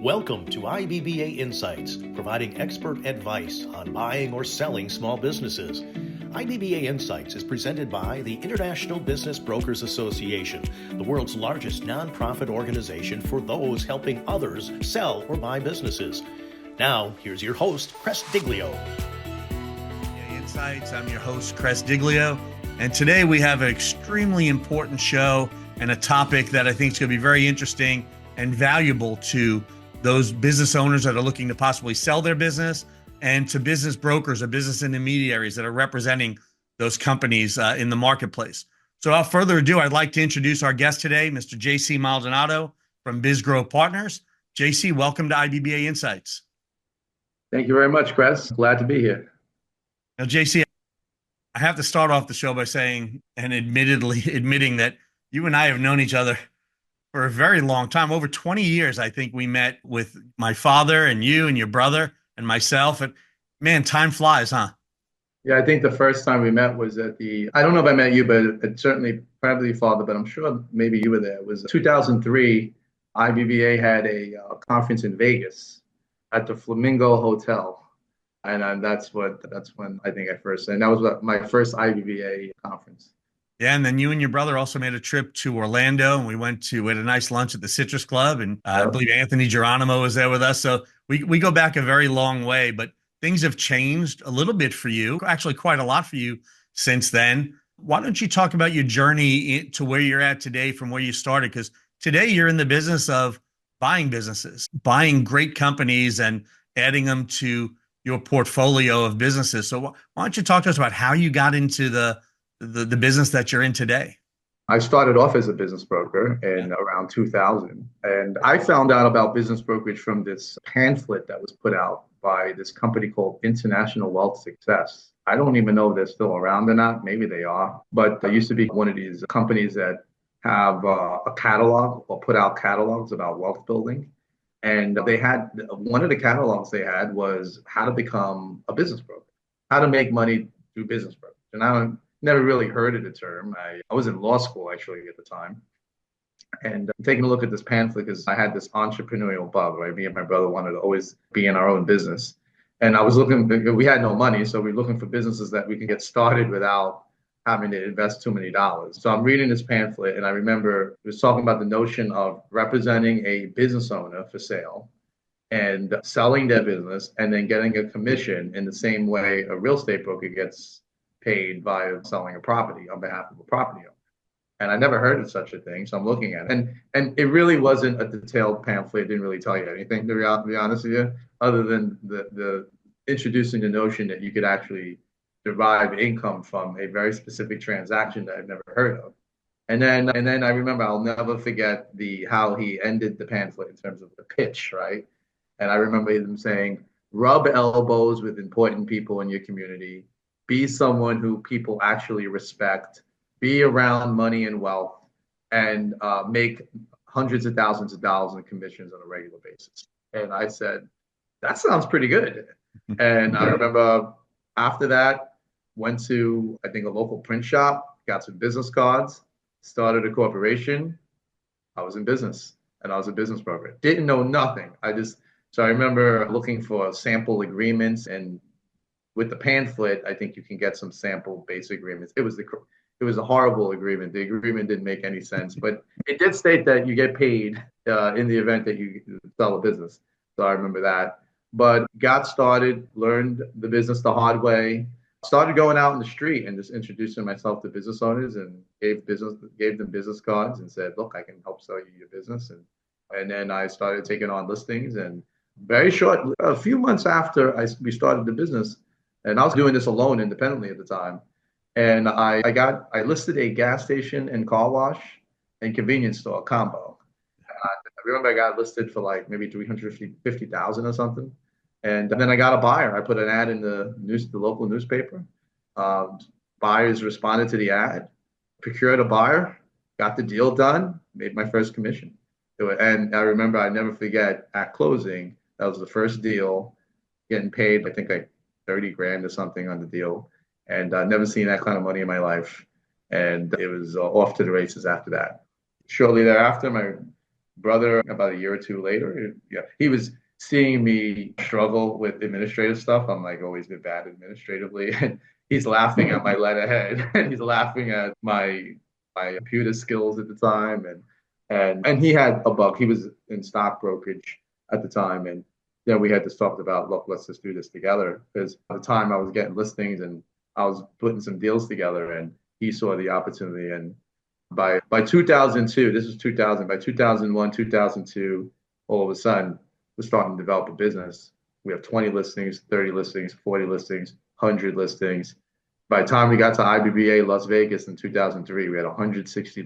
Welcome to IBBA Insights, providing expert advice on buying or selling small businesses. IBBA Insights is presented by the International Business Brokers Association, the world's largest nonprofit organization for those helping others sell or buy businesses. Now, here's your host, Chris Diglio. Insights. I'm your host, Chris Diglio, and today we have an extremely important show and a topic that I think is going to be very interesting and valuable to those business owners that are looking to possibly sell their business, and to business brokers or business intermediaries that are representing those companies in the marketplace. So without further ado, I'd like to introduce our guest today, Mr. JC Maldonado from BizGrow Partners. JC, welcome to IBBA Insights. Thank you very much, Chris. Glad to be here. Now, JC, I have to start off the show by saying and admitting that you and I have known each other for a very long time. Over 20 years, I think we met with my father and you and your brother and myself. And man, time flies, huh? Yeah, I think the first time we met was at I don't know if I met you, but it certainly probably father, but I'm sure maybe you were there. It was 2003. IBBA had a conference in Vegas at the Flamingo Hotel. And that's when I think I first, and that was my first IBBA conference. Yeah, and then you and your brother also made a trip to Orlando, and we had a nice lunch at the Citrus Club, and I believe Anthony Geronimo was there with us. So we go back a very long way, but things have changed a little bit for you, actually quite a lot for you since then. Why don't you talk about your journey to where you're at today from where you started? Because today you're in the business of buying businesses, buying great companies and adding them to your portfolio of businesses. So why don't you talk to us about how you got into the business that you're in today? I started off as a business broker in around 2000. And I found out about business brokerage from this pamphlet that was put out by this company called International Wealth Success. I don't even know if they're still around or not. Maybe they are. But they used to be one of these companies that have a catalog or put out catalogs about wealth building. And they had one of the catalogs they had was how to become a business broker, how to make money through business brokerage. And I never really heard of the term. I was in law school actually at the time. And taking a look at this pamphlet, because I had this entrepreneurial bug, right? Me and my brother wanted to always be in our own business. And I was we had no money, so we're looking for businesses that we can get started without having to invest too many dollars. So I'm reading this pamphlet, and I remember it was talking about the notion of representing a business owner for sale and selling their business and then getting a commission in the same way a real estate broker gets paid via selling a property on behalf of a property owner. And I never heard of such a thing, so I'm looking at it. And it really wasn't a detailed pamphlet. It didn't really tell you anything, to be honest with you, other than the introducing the notion that you could actually derive income from a very specific transaction that I've never heard of. And then I remember, I'll never forget how he ended the pamphlet in terms of the pitch, right? And I remember him saying, rub elbows with important people in your community, be someone who people actually respect, be around money and wealth, and make hundreds of thousands of dollars in commissions on a regular basis. And I said, that sounds pretty good. And I remember after that, went to, I think, a local print shop, got some business cards, started a corporation. I was in business, and I was a business broker. Didn't know nothing. So I remember looking for sample agreements, and with the pamphlet, I think you can get some sample base agreements. It was a horrible agreement. The agreement didn't make any sense, but it did state that you get paid in the event that you sell a business. So I remember that. But got started, learned the business the hard way, started going out in the street and just introducing myself to business owners and gave them business cards and said, look, I can help sell you your business. And then I started taking on listings, and a few months after we started the business, and I was doing this alone independently at the time. And I listed a gas station and car wash and convenience store combo. I remember I got listed for like maybe $350,000 or something. And then I got a buyer. I put an ad in the local newspaper. Buyers responded to the ad, procured a buyer, got the deal done, made my first commission. And I remember, I never forget, at closing, that was the first deal, getting paid, I think like 30 grand or something on the deal. And I've never seen that kind of money in my life. And it was off to the races after that. Shortly thereafter, Brother, about a year or two later, yeah, he was seeing me struggle with administrative stuff. I'm like always been bad administratively, and he's laughing at my letterhead, and he's laughing at my computer skills at the time, and he had a bug. He was in stock brokerage at the time, and then we had just talked about, look, let's just do this together. Because at the time I was getting listings and I was putting some deals together, and he saw the opportunity. And by 2002, this was 2000. By 2001, 2002, all of a sudden we're starting to develop a business. We have 20 listings, 30 listings, 40 listings, 100 listings. By the time we got to IBBA Las Vegas in 2003, we had 160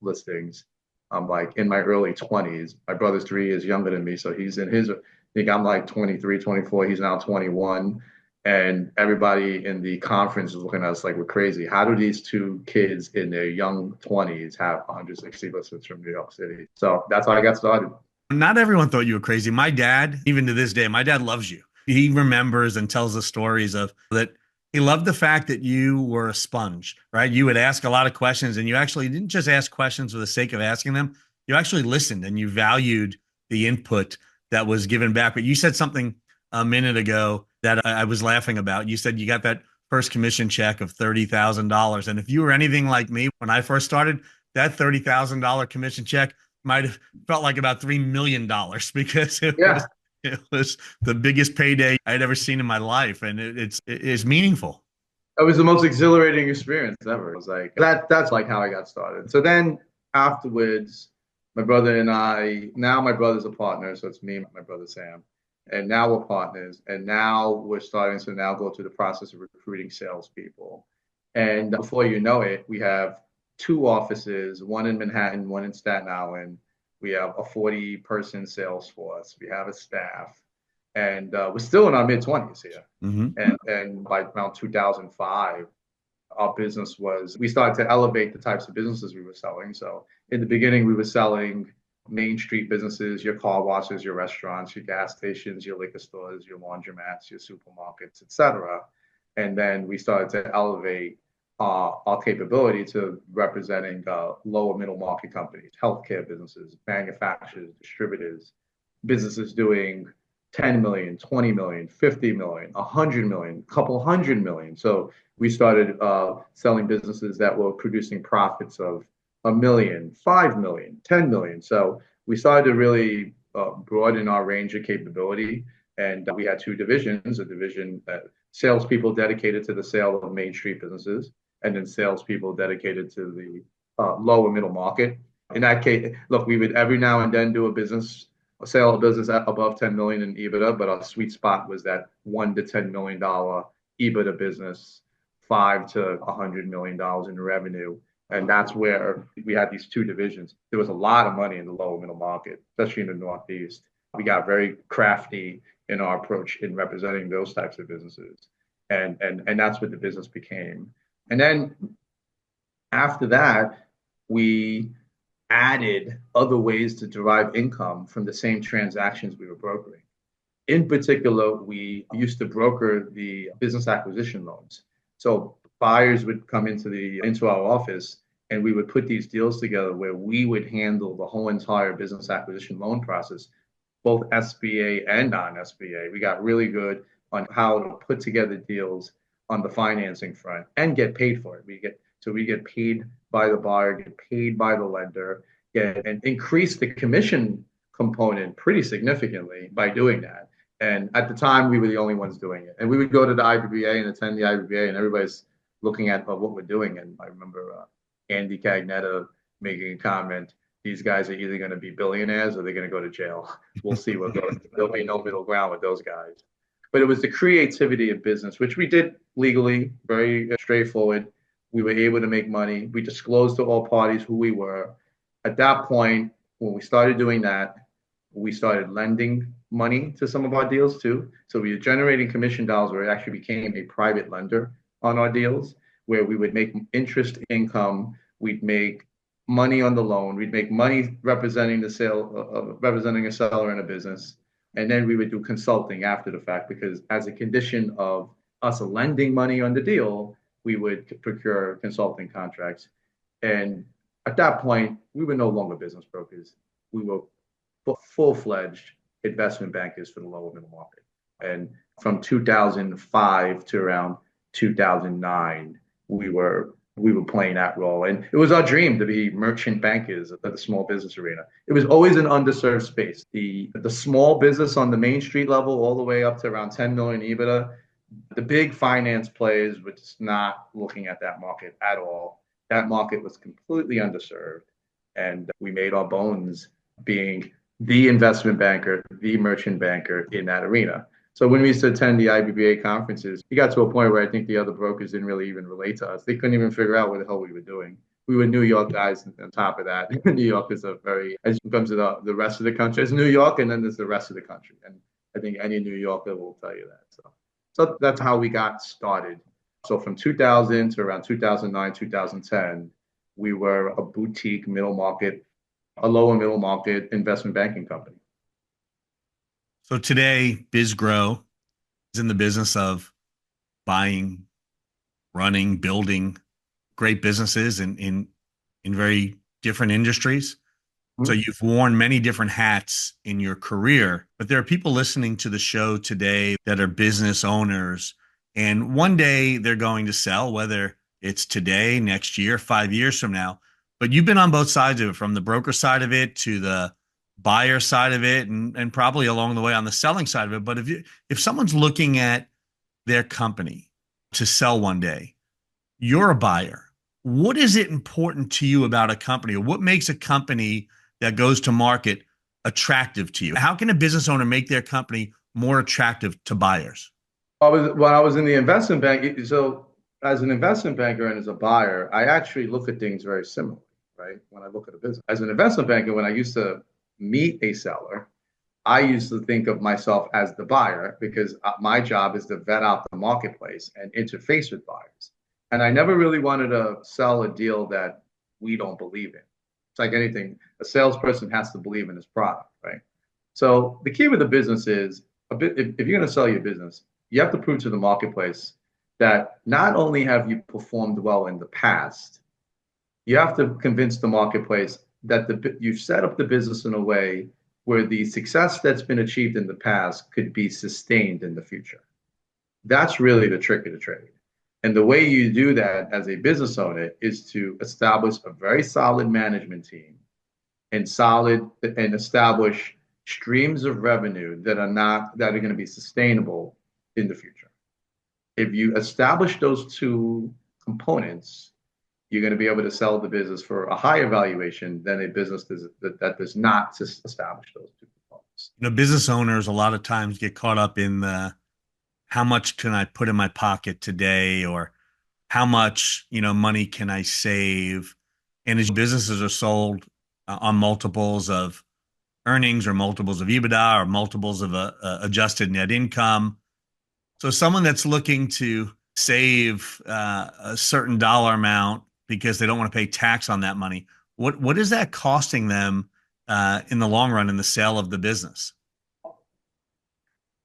listings. I'm like in my early 20s. My brother's 3 years younger than me, so he's in his. I think I'm like 23, 24. He's now 21, and everybody in the conference is looking at us like we're crazy. How do these two kids in their young 20s have 160 listings from New York City? So that's how I got started. Not everyone thought you were crazy. My dad, even to this day, my dad loves you. He remembers and tells the stories of that. He loved the fact that you were a sponge, right? You would ask a lot of questions, and you actually didn't just ask questions for the sake of asking them. You actually listened and you valued the input that was given back. But you said something a minute ago that I was laughing about. You said you got that first commission check of $30,000. And if you were anything like me when I first started, that $30,000 commission check might have felt like about $3 million because Yeah, it was the biggest payday I'd ever seen in my life, and it's meaningful. it was the most exhilarating experience ever. It was like that. That's like how I got started. So then afterwards, my brother and I. Now my brother's a partner, so it's me and my brother Sam, and now we're partners. And now we're starting to now go through the process of recruiting salespeople. And before you know it, we have 2 offices, one in Manhattan, one in Staten Island. We have a 40-person sales force. We have a staff, and we're still in our mid 20s here. Mm-hmm. And by around 2005, our business was, we started to elevate the types of businesses we were selling. So in the beginning, we were selling Main Street businesses, your car washes, your restaurants, your gas stations, your liquor stores, your laundromats, your supermarkets, etc. And then we started to elevate our capability to representing lower middle market companies, healthcare businesses, manufacturers, distributors, businesses doing 10 million, 20 million, 50 million, 100 million, couple hundred million. So we started selling businesses that were producing profits of a million, 5 million, 10 million. So we started to really broaden our range of capability. And we had 2 divisions, a division that salespeople dedicated to the sale of Main Street businesses, and then salespeople dedicated to the lower middle market. In that case, look, we would every now and then do a sale of business at above 10 million in EBITDA, but our sweet spot was that $1 to $10 million EBITDA business, $5 to $100 million in revenue. And that's where we had these 2 divisions. There was a lot of money in the lower middle market, especially in the Northeast. We got very crafty in our approach in representing those types of businesses. And that's what the business became. And then after that, we added other ways to derive income from the same transactions we were brokering. In particular, we used to broker the business acquisition loans. So buyers would come into our office, and we would put these deals together where we would handle the whole entire business acquisition loan process, both SBA and non-SBA. We got really good on how to put together deals on the financing front and get paid for it. We get paid by the buyer, get paid by the lender, and increase the commission component pretty significantly by doing that. And at the time, we were the only ones doing it. And we would go to the IBBA and attend the IBBA, and everybody's looking at what we're doing. And I remember Andy Cagnetta making a comment: these guys are either going to be billionaires or they're going to go to jail. We'll see what goes. There'll be no middle ground with those guys. But it was the creativity of business, which we did legally, very straightforward. We were able to make money. We disclosed to all parties who we were. At that point, when we started doing that, we started lending money to some of our deals too. So we were generating commission dollars where it actually became a private lender on our deals, where we would make interest income. We'd make money on the loan. We'd make money representing the sale, representing a seller in a business. And then we would do consulting after the fact, because as a condition of us lending money on the deal, we would procure consulting contracts. And at that point, we were no longer business brokers. we were full-fledged investment bankers for the lower middle market. And from 2005 to around 2009, we were playing that role. And it was our dream to be merchant bankers at the small business arena. It was always an underserved space. The small business on the Main Street level, all the way up to around 10 million EBITDA, the big finance players were just not looking at that market at all. That market was completely underserved. And we made our bones being the investment banker, the merchant banker in that arena. So when we used to attend the IBBA conferences, we got to a point where I think the other brokers didn't really even relate to us. They couldn't even figure out what the hell we were doing. We were New York guys on top of that. New York is a very, as it comes to the rest of the country, there's New York and then there's the rest of the country. And I think any New Yorker will tell you that. So that's how we got started. So from 2000 to around 2009, 2010, we were a boutique middle market, a lower middle market investment banking company. So today, BizGrow is in the business of buying, running, building great businesses in very different industries. So you've worn many different hats in your career, but there are people listening to the show today that are business owners, and one day they're going to sell, whether it's today, next year, 5 years from now. But you've been on both sides of it, from the broker side of it to the buyer side of it, and probably along the way on the selling side of it. But if someone's looking at their company to sell one day, you're a buyer. What is it important to you about a company, or what makes a company that goes to market attractive to you? How can a business owner make their company more attractive to buyers? When I was in the investment bank, so as an investment banker and as a buyer, I actually look at things very similarly, right? When I look at a business. As an investment banker, when I used to meet a seller, I used to think of myself as the buyer because my job is to vet out the marketplace and interface with buyers. And I never really wanted to sell a deal that we don't believe in. It's like anything, a salesperson has to believe in his product, right? So the key with the business is if you're going to sell your business, you have to prove to the marketplace that not only have you performed well in the past, you have to convince the marketplace that you've set up the business in a way where the success that's been achieved in the past could be sustained in the future. That's really the trick of the trade. And the way you do that as a business owner is to establish a very solid management team and establish streams of revenue that are going to be sustainable in the future. If you establish those two components, you're going to be able to sell the business for a higher valuation than a business that does not establish those two components. Business owners a lot of times get caught up in the how much can I put in my pocket today, or how much money can I save? And as businesses are sold on multiples of earnings or multiples of EBITDA or multiples of adjusted net income. So someone that's looking to save a certain dollar amount because they don't want to pay tax on that money, what is that costing them in the long run in the sale of the business?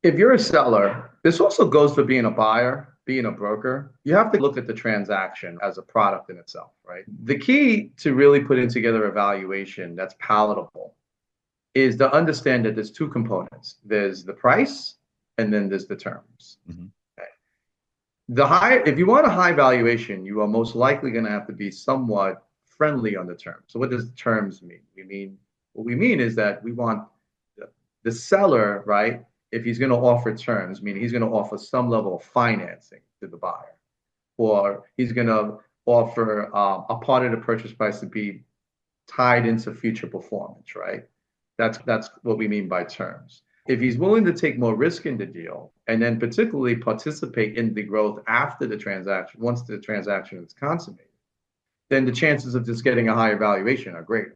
If you're a seller, this also goes for being a buyer, being a broker. You have to look at the transaction as a product in itself, right? The key to really putting together a valuation that's palatable is to understand that there's two components. There's the price, and then there's the terms. Mm-hmm. Okay. If you want a high valuation, you are most likely going to have to be somewhat friendly on the terms. So what does the terms mean? What we mean is that we want the seller, right? If he's going to offer terms, meaning he's going to offer some level of financing to the buyer, or he's going to offer a part of the purchase price to be tied into future performance, right? That's what we mean by terms. If he's willing to take more risk in the deal and then particularly participate in the growth after the transaction, once the transaction is consummated, then the chances of just getting a higher valuation are greater,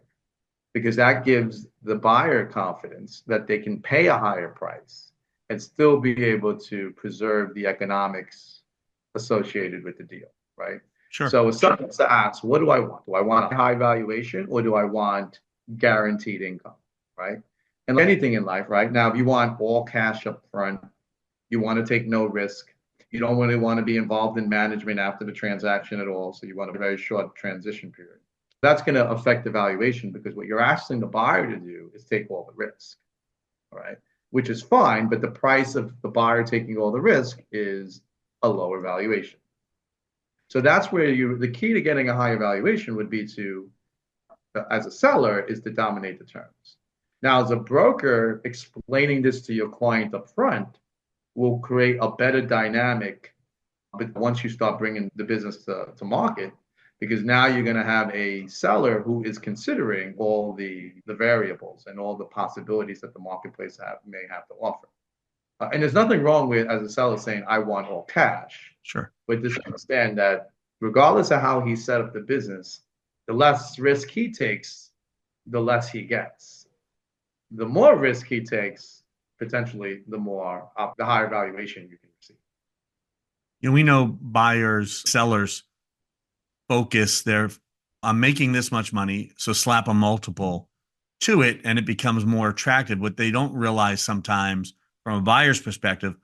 because that gives the buyer confidence that they can pay a higher price and still be able to preserve the economics associated with the deal, right? Sure. So it's something to ask, what do I want? Do I want a high valuation, or do I want guaranteed income, right? And like anything in life, right? Now, if you want all cash up front, you want to take no risk, you don't really want to be involved in management after the transaction at all, so you want a very short transition period. That's going to affect the valuation because what you're asking the buyer to do is take all the risk, all right? Which is fine, but the price of the buyer taking all the risk is a lower valuation. So that's where the key to getting a higher valuation would be to, as a seller, is to dominate the terms. Now, as a broker, explaining this to your client up front will create a better dynamic. But once you start bringing the business to market, because now you're going to have a seller who is considering all the variables and all the possibilities that the marketplace may have to offer. And there's nothing wrong with, as a seller, saying, I want all cash. Sure. But just understand that regardless of how he set up the business, the less risk he takes, the less he gets. The more risk he takes, potentially, the higher valuation you can receive. We know buyers, sellers focus I'm making this much money, so slap a multiple to it and it becomes more attractive. What they don't realize sometimes from a buyer's perspective,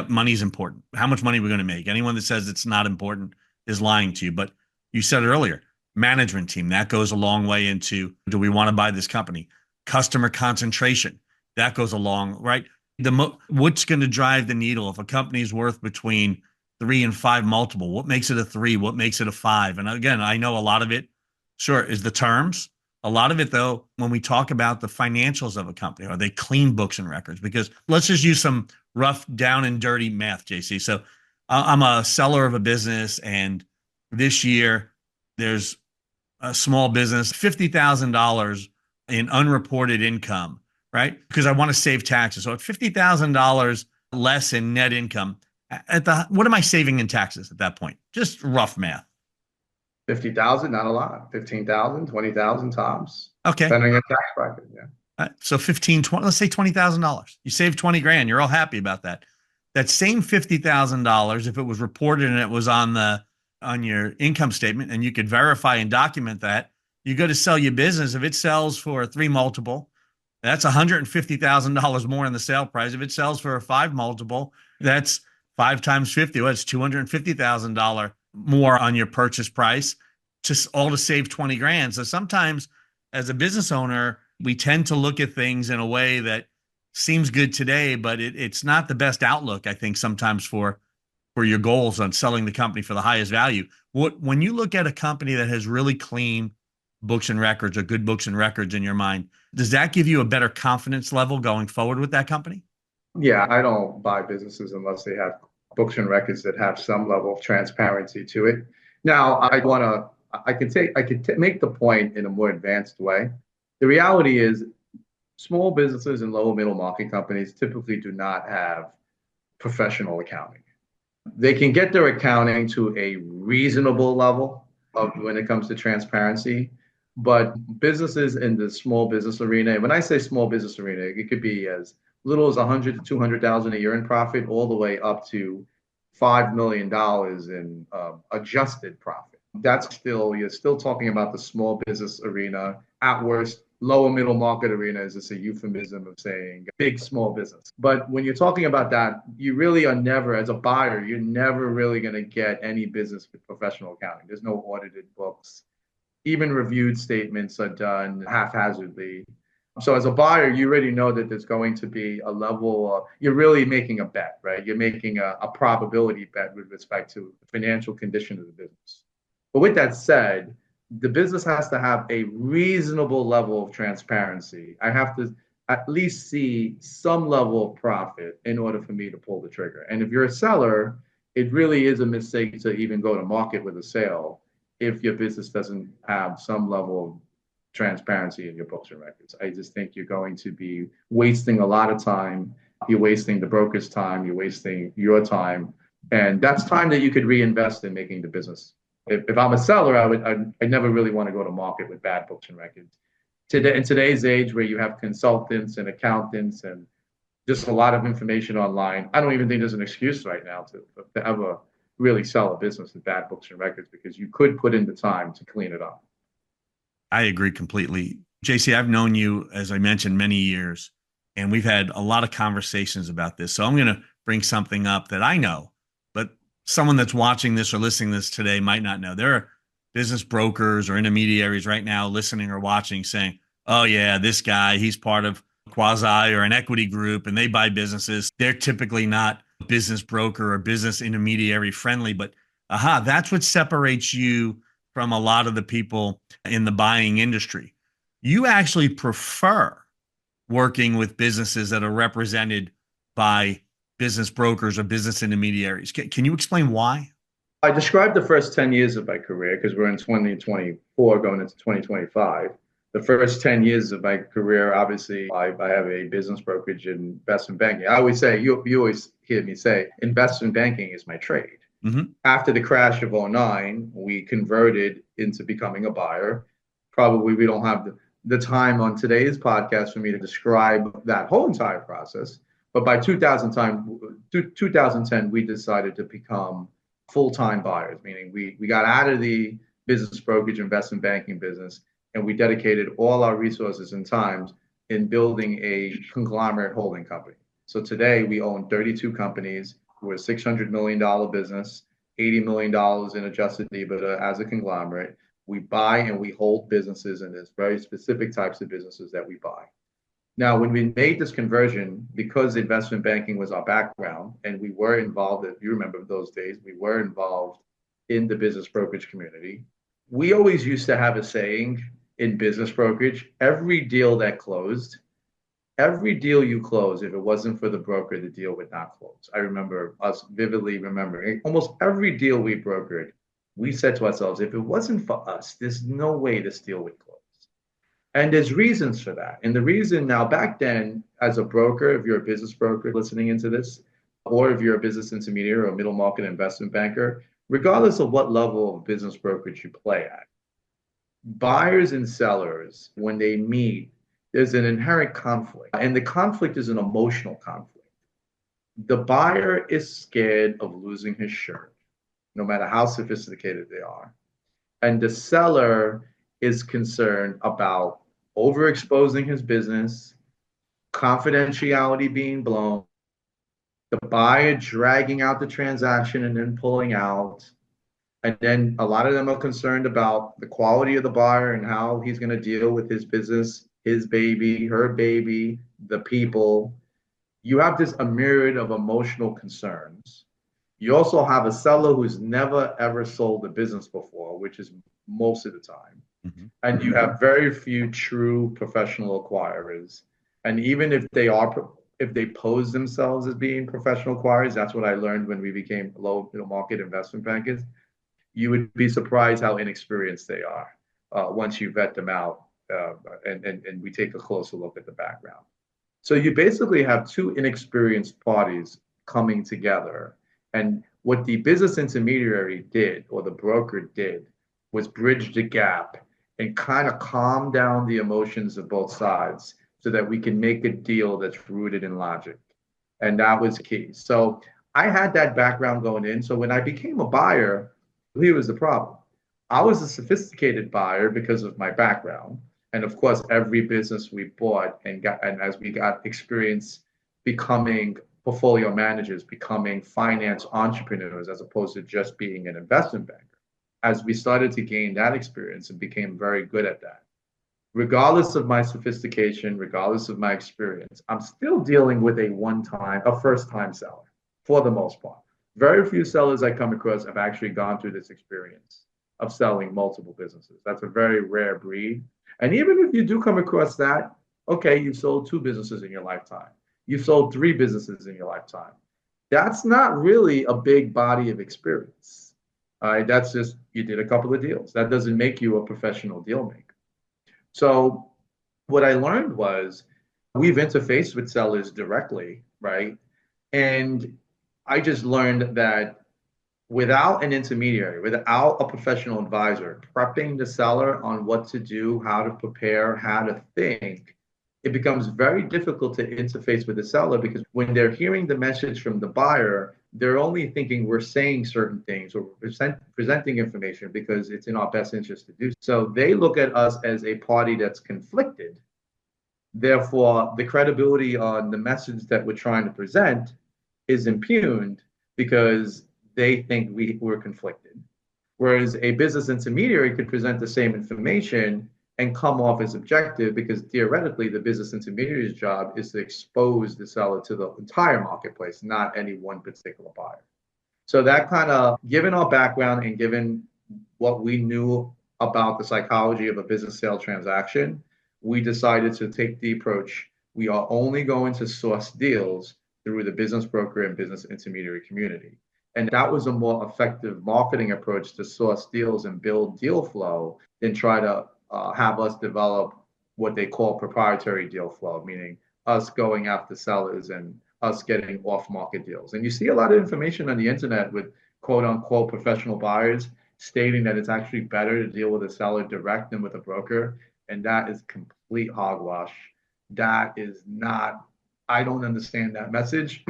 money's important. How much money are we going to make? Anyone that says it's not important is lying to you. But you said it earlier, management team, that goes a long way into, do we want to buy this company? Customer concentration, that goes along, right? What's going to drive the needle if a company is worth between 3 and 5 multiple? What makes it a 3? What makes it a 5? And again, I know a lot of it, sure, is the terms. A lot of it, though, when we talk about the financials of a company, are they clean books and records? Because let's just use some rough, down and dirty math, JC. So I'm a seller of a business, and this year there's a small business, $50,000 in unreported income, right? Because I want to save taxes. So at $50,000 less in net income, what am I saving in taxes at that point? Just rough math. 50,000, not a lot. 15,000, 20,000 tops. Okay. Depending on tax bracket, yeah. So 15, 20, let's say $20,000. You save 20 grand. You're all happy about that. That same $50,000, if it was reported and it was on your income statement and you could verify and document that, you go to sell your business. If it sells for a 3 multiple, that's $150,000 more in the sale price. If it sells for a 5 multiple, that's 5 times 50. Well, it's $250,000 more on your purchase price, just all to save 20 grand. So sometimes as a business owner, we tend to look at things in a way that seems good today, but it's not the best outlook, I think, sometimes for your goals on selling the company for the highest value. When you look at a company that has really clean books and records or good books and records in your mind, does that give you a better confidence level going forward with that company? Yeah, I don't buy businesses unless they have books and records that have some level of transparency to it. Now, I could make the point in a more advanced way. The reality is small businesses and lower middle market companies typically do not have professional accounting. They can get their accounting to a reasonable level when it comes to transparency, but businesses in the small business arena, and when I say small business arena, it could be as little as 100 to 200,000 a year in profit, all the way up to $5 million in adjusted profit. You're still talking about the small business arena. At worst, lower middle market arena is just a euphemism of saying big small business. But when you're talking about that, you really are never, as a buyer, you're never really going to get any business with professional accounting. There's no audited books. Even reviewed statements are done haphazardly. So as a buyer, you already know that there's going to be a level, you're really making a bet, right? You're making a probability bet with respect to the financial condition of the business. But with that said, the business has to have a reasonable level of transparency. I have to at least see some level of profit in order for me to pull the trigger. And if you're a seller, it really is a mistake to even go to market with a sale if your business doesn't have some level of transparency in your books and records. I just think you're going to be wasting a lot of time. You're wasting the broker's time. You're wasting your time. And that's time that you could reinvest in making the business. If I'm a seller, I never really want to go to market with bad books and records. In today's age where you have consultants and accountants and just a lot of information online, I don't even think there's an excuse right now to ever really sell a business with bad books and records, because you could put in the time to clean it up. I agree completely. JC, I've known you, as I mentioned, many years, and we've had a lot of conversations about this. So I'm going to bring something up that I know, but someone that's watching this or listening to this today might not know. There business brokers or intermediaries right now listening or watching saying, oh, yeah, this guy, he's part of quasi or an equity group and they buy businesses. They're typically not business broker or business intermediary friendly, but that's what separates you from a lot of the people in the buying industry. You actually prefer working with businesses that are represented by business brokers or business intermediaries. Can you explain why? I described the first 10 years of my career because we're in 2024 going into 2025. The first 10 years of my career, obviously, I have a business brokerage in investment banking. I always say, you always hear me say, investment banking is my trade. Mm-hmm. After the crash of '09, we converted into becoming a buyer. Probably we don't have the time on today's podcast for me to describe that whole entire process. But by 2010, we decided to become full-time buyers, meaning we got out of the business brokerage investment banking business and we dedicated all our resources and times in building a conglomerate holding company. So today we own 32 companies. We're a $600 million business, $80 million in adjusted EBITDA as a conglomerate. We buy and we hold businesses, and there's very specific types of businesses that we buy. Now, when we made this conversion, because investment banking was our background and we were involved, if you remember those days, we were involved in the business brokerage community. We always used to have a saying in business brokerage, every deal that closed, every deal you close, if it wasn't for the broker, the deal would not close. I remember us vividly remembering almost every deal we brokered, we said to ourselves, if it wasn't for us, there's no way this deal would close. And there's reasons for that. And the reason now, back then, as a broker, if you're a business broker listening into this, or if you're a business intermediary or a middle market investment banker, regardless of what level of business brokerage you play at, buyers and sellers, when they meet, there's an inherent conflict. And the conflict is an emotional conflict. The buyer is scared of losing his shirt, no matter how sophisticated they are. And the seller is concerned about overexposing his business, confidentiality being blown, the buyer dragging out the transaction and then pulling out. And then a lot of them are concerned about the quality of the buyer and how he's going to deal with his business, his baby, her baby, the people. You have a myriad of emotional concerns. You also have a seller who's never ever sold a business before, which is most of the time. Mm-hmm. And you have very few true professional acquirers. And even if they pose themselves as being professional acquirers, that's what I learned when we became low middle market investment bankers. You would be surprised how inexperienced they are once you vet them out and we take a closer look at the background. So you basically have two inexperienced parties coming together. And what the business intermediary did, or the broker did, was bridge the gap and kind of calm down the emotions of both sides so that we can make a deal that's rooted in logic. And that was key. So I had that background going in. So when I became a buyer, here was the problem. I was a sophisticated buyer because of my background. And of course, every business we bought and as we got experience becoming portfolio managers, becoming finance entrepreneurs, as opposed to just being an investment banker, as we started to gain that experience and became very good at that. Regardless of my sophistication, regardless of my experience, I'm still dealing with a first-time seller for the most part. Very few sellers I come across have actually gone through this experience of selling multiple businesses. That's a very rare breed. And even if you do come across that, okay, you've sold 2 businesses in your lifetime. You've sold 3 businesses in your lifetime. That's not really a big body of experience. That's just, you did a couple of deals. That doesn't make you a professional deal maker. So what I learned was we've interfaced with sellers directly, right? And I just learned that without an intermediary, without a professional advisor, prepping the seller on what to do, how to prepare, how to think, it becomes very difficult to interface with the seller because when they're hearing the message from the buyer, they're only thinking we're saying certain things or presenting information because it's in our best interest to do. So they look at us as a party that's conflicted. Therefore, the credibility on the message that we're trying to present is impugned because they think we're conflicted. Whereas a business intermediary could present the same information and come off as objective because theoretically the business intermediary's job is to expose the seller to the entire marketplace, not any one particular buyer. So that kind of, given our background and given what we knew about the psychology of a business sale transaction, we decided to take the approach we are only going to source deals through the business broker and business intermediary community. And that was a more effective marketing approach to source deals and build deal flow than try to have us develop what they call proprietary deal flow, meaning us going after sellers and us getting off market deals. And you see a lot of information on the internet with quote unquote professional buyers stating that it's actually better to deal with a seller direct than with a broker. And that is complete hogwash. That is not, I don't understand that message.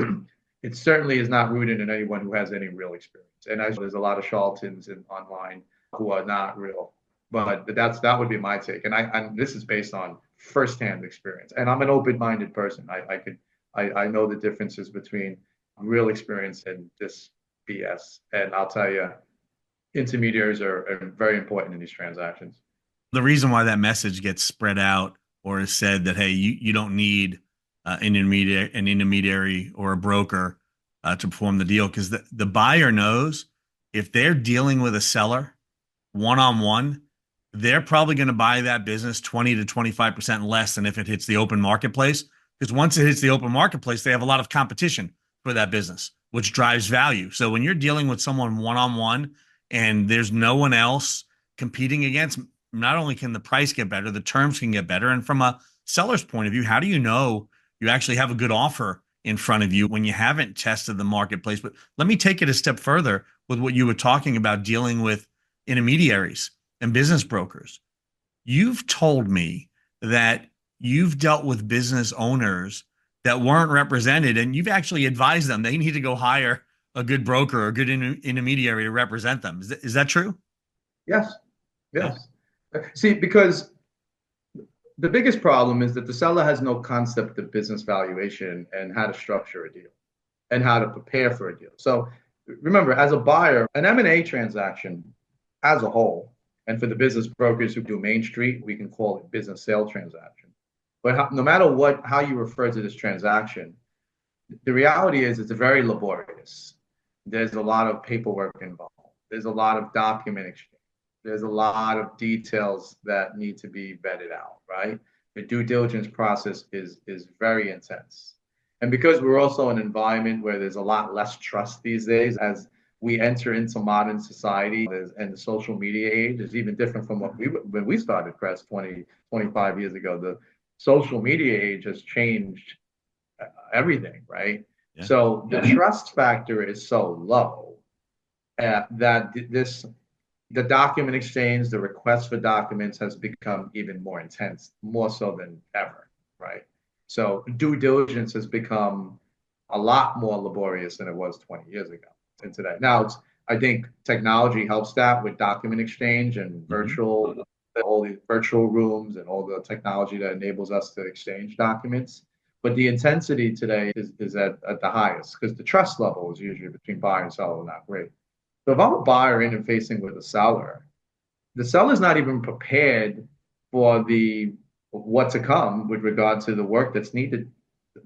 It certainly is not rooted in anyone who has any real experience. And there's a lot of charlatans online who are not real. But that would be my take. And this is based on firsthand experience. And I'm an open-minded person. I know the differences between real experience and this BS. And I'll tell you, intermediaries are very important in these transactions. The reason why that message gets spread out or is said that, hey, you don't need an intermediary or a broker to perform the deal, because the buyer knows if they're dealing with a seller one-on-one, they're probably going to buy that business 20 to 25% less than if it hits the open marketplace. Because once it hits the open marketplace, they have a lot of competition for that business, which drives value. So when you're dealing with someone one-on-one and there's no one else competing against, not only can the price get better, the terms can get better. And from a seller's point of view, how do you know you actually have a good offer in front of you when you haven't tested the marketplace? But let me take it a step further with what you were talking about, dealing with intermediaries and business brokers. You've told me that you've dealt with business owners that weren't represented, and you've actually advised them they need to go hire a good broker or a good intermediary to represent them. Is that true? Yes. Yes. See, because the biggest problem is that the seller has no concept of business valuation and how to structure a deal and how to prepare for a deal. So remember, as a buyer, an M&A transaction as a whole, and for the business brokers who do Main Street, we can call it business sale transaction. But no matter how you refer to this transaction, the reality is it's very laborious. There's a lot of paperwork involved. There's a lot of document exchange. There's a lot of details that need to be vetted out, right? The due diligence process is very intense. And because we're also in an environment where there's a lot less trust these days, as we enter into modern society and the social media age is even different from when we started press 25 years ago. The social media age has changed everything, right? Yeah. So the trust factor is so low that the document exchange, the request for documents has become even more intense, more so than ever, right? So due diligence has become a lot more laborious than it was 20 years ago and today. Now, I think technology helps that with document exchange and all these virtual rooms and all the technology that enables us to exchange documents. But the intensity today is at the highest because the trust level is usually between buyer and seller not great. So if I'm a buyer interfacing with a seller, the seller's not even prepared for what to come with regard to the work that's needed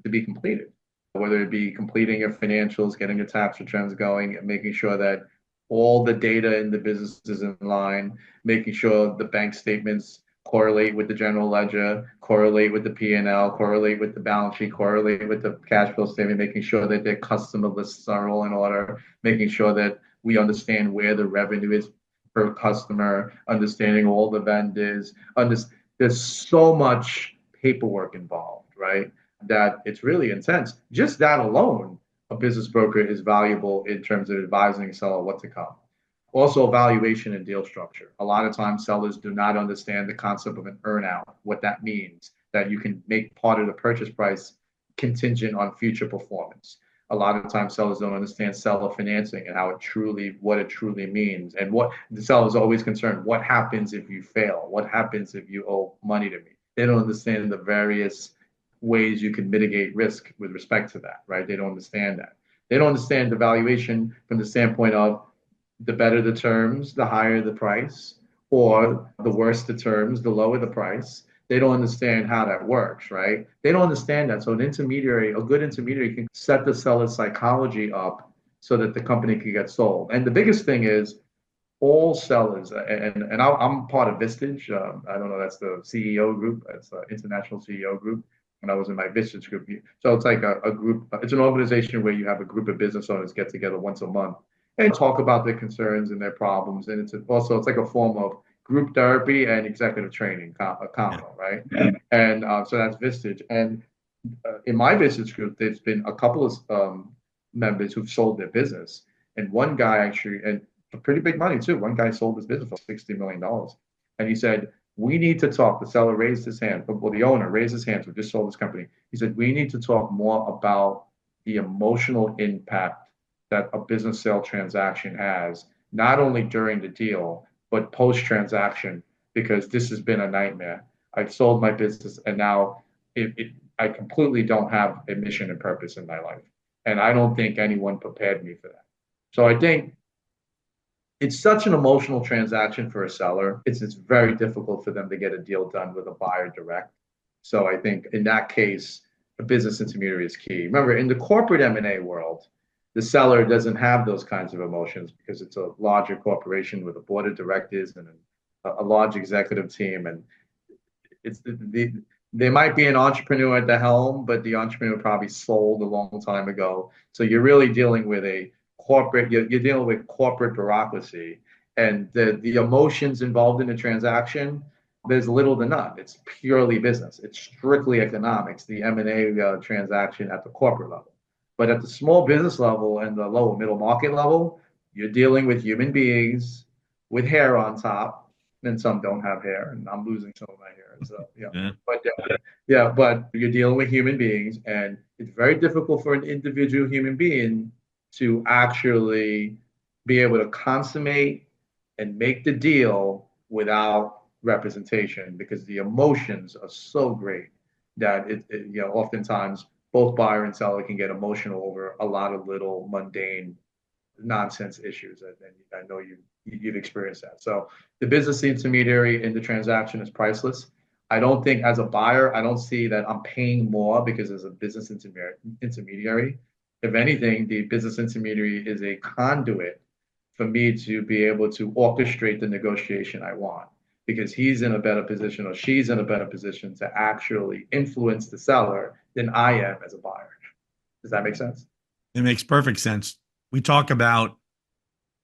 to be completed, whether it be completing your financials, getting your tax returns going, and making sure that all the data in the business is in line, making sure the bank statements correlate with the general ledger, correlate with the P&L, correlate with the balance sheet, correlate with the cash flow statement, making sure that their customer lists are all in order, making sure that we understand where the revenue is per customer, understanding all the vendors. There's so much paperwork involved, right? That it's really intense. Just that alone, a business broker is valuable in terms of advising a seller what to come. Also, valuation and deal structure. A lot of times sellers do not understand the concept of an earnout, what that means, that you can make part of the purchase price contingent on future performance. A lot of times sellers don't understand seller financing and what it truly means. And what the seller is always concerned, what happens if you fail? What happens if you owe money to me? They don't understand the various ways you can mitigate risk with respect to that, right? They don't understand that. They don't understand the valuation from the standpoint of the better the terms, the higher the price, or the worse the terms, the lower the price. They don't understand how that works, right? They don't understand that. So an intermediary, a good intermediary can set the seller's psychology up so that the company can get sold. And the biggest thing is all sellers, and I'm part of Vistage. I don't know, that's the CEO group. It's an international CEO group. When I was in my Vistage group, so it's like a group. It's an organization where you have a group of business owners get together once a month and talk about their concerns and their problems. And it's like a form of group therapy and executive training, a Yeah. combo, right? And so that's Vistage. And in my business group, there's been a couple of members who've sold their business, and one guy actually, and for pretty big money too. One guy sold his business for $60 million, and he said, "We need to talk." The seller raised his hand, well, the owner raised his hand who just sold his company. He said, "We need to talk more about the emotional impact that a business sale transaction has, not only during the deal but post transaction, because this has been a nightmare. I've sold my business, and now I completely don't have a mission and purpose in my life. And I don't think anyone prepared me for that." So I think it's such an emotional transaction for a seller. It's very difficult for them to get a deal done with a buyer direct. So I think in that case, a business intermediary is key. Remember, in the corporate M&A world, the seller doesn't have those kinds of emotions because it's a larger corporation with a board of directors and a large executive team, and it's there might be an entrepreneur at the helm, but the entrepreneur probably sold a long time ago. So you're really dealing with a corporate, you're dealing with corporate bureaucracy, and the emotions involved in the transaction, there's little to none. It's purely business. It's strictly economics, the M&A transaction at the corporate level. But at the small business level and the lower middle market level, you're dealing with human beings with hair on top, and some don't have hair, and I'm losing some of my hair. So yeah, Yeah. but yeah, but you're dealing with human beings, and it's very difficult for an individual human being to actually be able to consummate and make the deal without representation because the emotions are so great that oftentimes both buyer and seller can get emotional over a lot of little mundane nonsense issues. And I know you've experienced that. So the business intermediary in the transaction is priceless. I don't think as a buyer, I don't see that I'm paying more because as a business intermediary. If anything, the business intermediary is a conduit for me to be able to orchestrate the negotiation I want because he's in a better position or she's in a better position to actually influence the seller than I am as a buyer. Does that make sense? It makes perfect sense. We talk about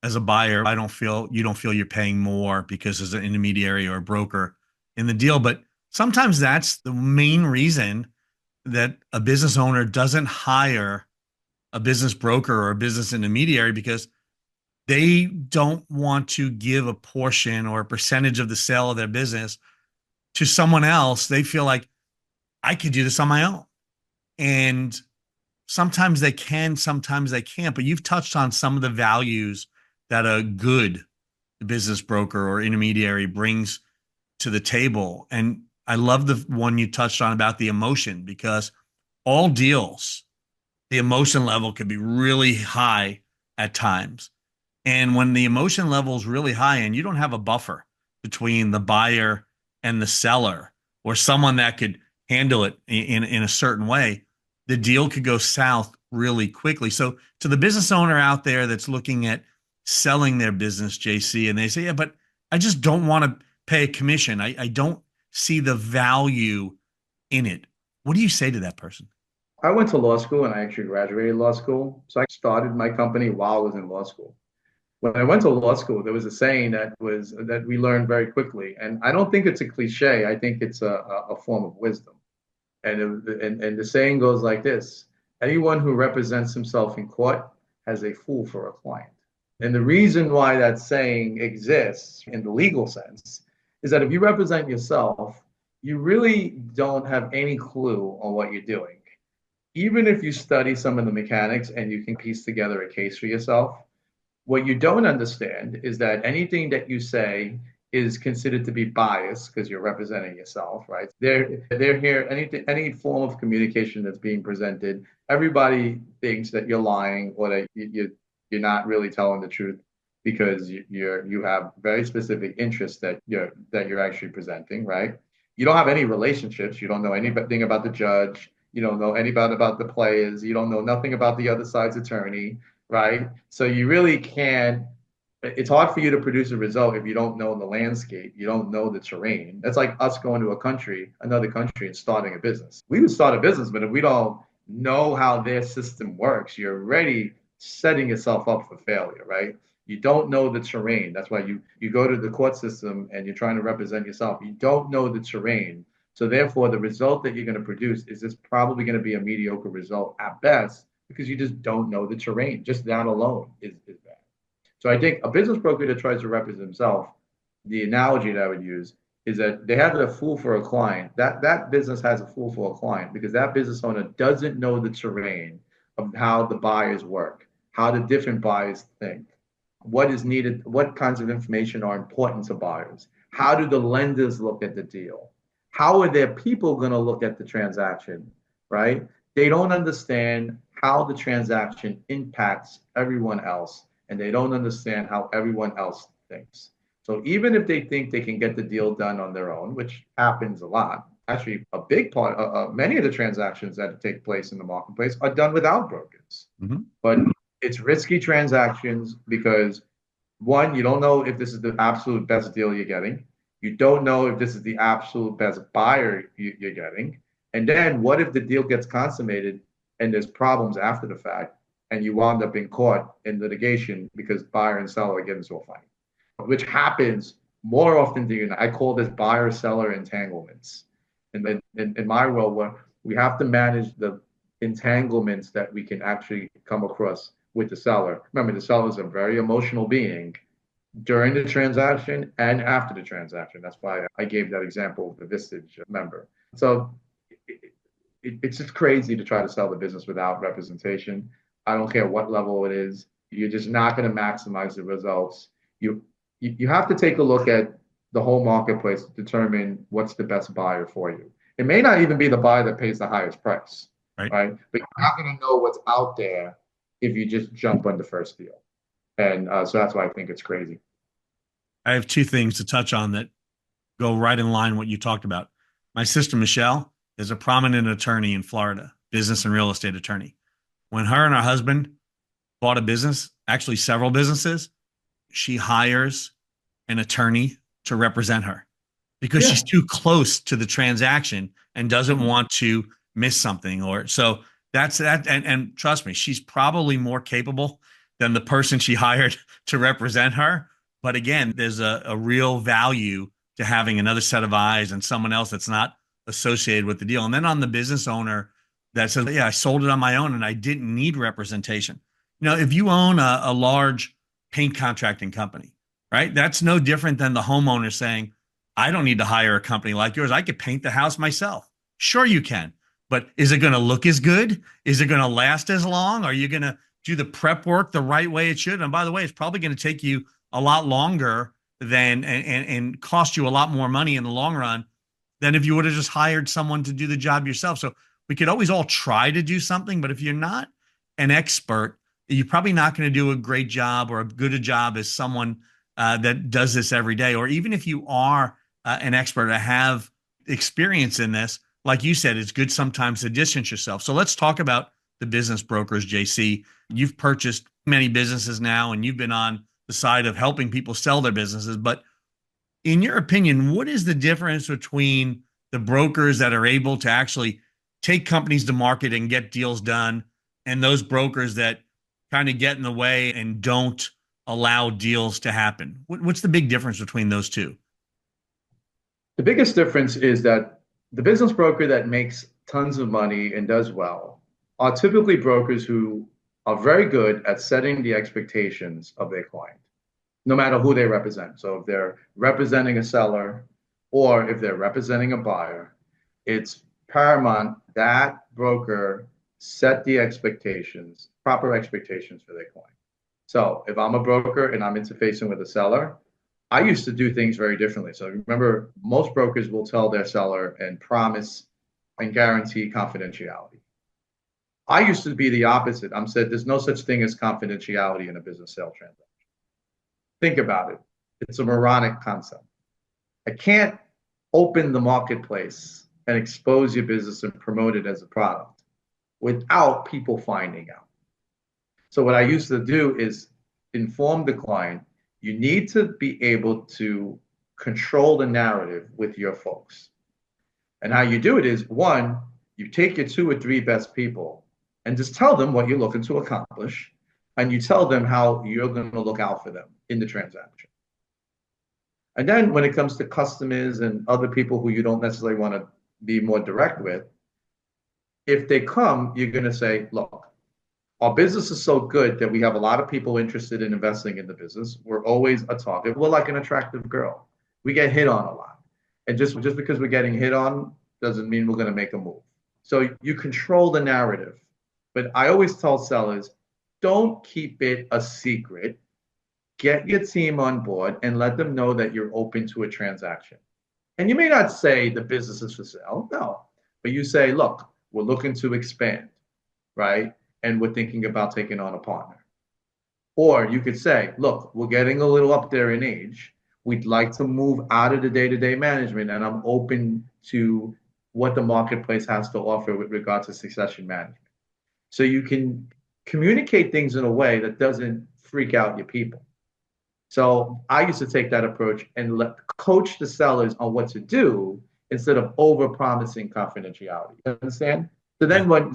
as a buyer, you don't feel you're paying more because as an intermediary or a broker in the deal. But sometimes that's the main reason that a business owner doesn't hire a business broker or a business intermediary because they don't want to give a portion or a percentage of the sale of their business to someone else. They feel like I could do this on my own. And sometimes they can, sometimes they can't. But you've touched on some of the values that a good business broker or intermediary brings to the table. And I love the one you touched on about the emotion because all deals, the emotion level could be really high at times. And when the emotion level is really high and you don't have a buffer between the buyer and the seller or someone that could handle it in a certain way, the deal could go south really quickly. So to the business owner out there that's looking at selling their business, JC, and they say, yeah, but I just don't want to pay a commission. I don't see the value in it. What do you say to that person? I went to law school and I actually graduated law school. So I started my company while I was in law school. When I went to law school, there was a saying that we learned very quickly. And I don't think it's a cliche. I think it's a form of wisdom. And the saying goes like this: anyone who represents himself in court has a fool for a client. And the reason why that saying exists in the legal sense is that if you represent yourself, you really don't have any clue on what you're doing. Even if you study some of the mechanics and you can piece together a case for yourself, what you don't understand is that anything that you say is considered to be biased because you're representing yourself, right? They're here, any form of communication that's being presented, everybody thinks that you're lying or that you're not really telling the truth because you have very specific interests that you're actually presenting, right? You don't have any relationships. You don't know anything about the judge. You don't know anything about the players. You don't know nothing about the other side's attorney, right? So you really can't. It's hard for you to produce a result if you don't know the landscape, you don't know the terrain. That's like us going to another country, and starting a business. We would start a business, but if we don't know how their system works, you're already setting yourself up for failure, right? You don't know the terrain. That's why you go to the court system and you're trying to represent yourself. You don't know the terrain. So therefore, the result that you're going to produce is just probably going to be a mediocre result at best because you just don't know the terrain. Just that alone is bad. So I think a business broker that tries to represent himself, the analogy that I would use is that they have a fool for a client. That business has a fool for a client because that business owner doesn't know the terrain of how the buyers work, how the different buyers think, what is needed, what kinds of information are important to buyers, how do the lenders look at the deal, how are their people going to look at the transaction, right? They don't understand how the transaction impacts everyone else, and they don't understand how everyone else thinks. So even if they think they can get the deal done on their own, which happens a lot, actually a big part, many of the transactions that take place in the marketplace are done without brokers. Mm-hmm. But it's risky transactions because one, you don't know if this is the absolute best deal you're getting. You don't know if this is the absolute best buyer you're getting. And then what if the deal gets consummated and there's problems after the fact and you wound up being caught in litigation because buyer and seller get into a fight, which happens more often than you know. I call this buyer seller entanglements. And then in my world, where we have to manage the entanglements that we can actually come across with the seller. Remember, the seller is a very emotional being during the transaction and after the transaction. That's why I gave that example of the Vistage member. So it's just crazy to try to sell the business without representation. I don't care what level it is. You're just not going to maximize the results. You have to take a look at the whole marketplace to determine what's the best buyer for you. It may not even be the buyer that pays the highest price, right? But you're not going to know what's out there if you just jump on the first deal. And so that's why I think it's crazy. I have two things to touch on that go right in line with what you talked about. My sister, Michelle, is a prominent attorney in Florida, business and real estate attorney. When her and her husband bought a business, actually several businesses, she hires an attorney to represent her because she's too close to the transaction and doesn't want to miss something. Or so that's that. And trust me, she's probably more capable than the person she hired to represent her. But again, there's a real value to having another set of eyes and someone else that's not associated with the deal. And then on the business owner that says, yeah, I sold it on my own and I didn't need representation. You know, if you own a large paint contracting company, right? That's no different than the homeowner saying, I don't need to hire a company like yours. I could paint the house myself. Sure, you can. But is it going to look as good? Is it going to last as long? Are you going to do the prep work the right way it should? And by the way, it's probably going to take you a lot longer than and cost you a lot more money in the long run than if you would have just hired someone to do the job yourself. So we could always all try to do something, but if you're not an expert, you're probably not going to do a great job or as good a job as someone that does this every day. Or even if you are an expert or have experience in this, like you said, it's good sometimes to distance yourself. So let's talk about the business brokers, JC. You've purchased many businesses now, and you've been on the side of helping people sell their businesses. But in your opinion, what is the difference between the brokers that are able to actually take companies to market and get deals done and those brokers that kind of get in the way and don't allow deals to happen? What's the big difference between those two? The biggest difference is that the business broker that makes tons of money and does well are typically brokers who are very good at setting the expectations of their client, no matter who they represent. So if they're representing a seller or if they're representing a buyer, it's paramount that broker set the expectations, proper expectations for their client. So if I'm a broker and I'm interfacing with a seller, I used to do things very differently. So remember, most brokers will tell their seller and promise and guarantee confidentiality. I used to be the opposite. I'm said there's no such thing as confidentiality in a business sale transaction. Think about it. It's a moronic concept. I can't open the marketplace and expose your business and promote it as a product without people finding out. So what I used to do is inform the client, you need to be able to control the narrative with your folks. And how you do it is, one, you take your 2 or 3 best people and just tell them what you're looking to accomplish, and you tell them how you're going to look out for them in the transaction. And then when it comes to customers and other people who you don't necessarily want to be more direct with, if they come, you're going to say, look, our business is so good that we have a lot of people interested in investing in the business. We're always a target. We're like an attractive girl. We get hit on a lot. And just because we're getting hit on doesn't mean we're going to make a move. So you control the narrative. But I always tell sellers, don't keep it a secret. Get your team on board and let them know that you're open to a transaction. And you may not say the business is for sale, no, but you say, look, we're looking to expand, right? And we're thinking about taking on a partner. Or you could say, look, we're getting a little up there in age. We'd like to move out of the day-to-day management, and I'm open to what the marketplace has to offer with regard to succession management. So you can communicate things in a way that doesn't freak out your people. So I used to take that approach and coach the sellers on what to do instead of over-promising confidentiality. You understand? So then when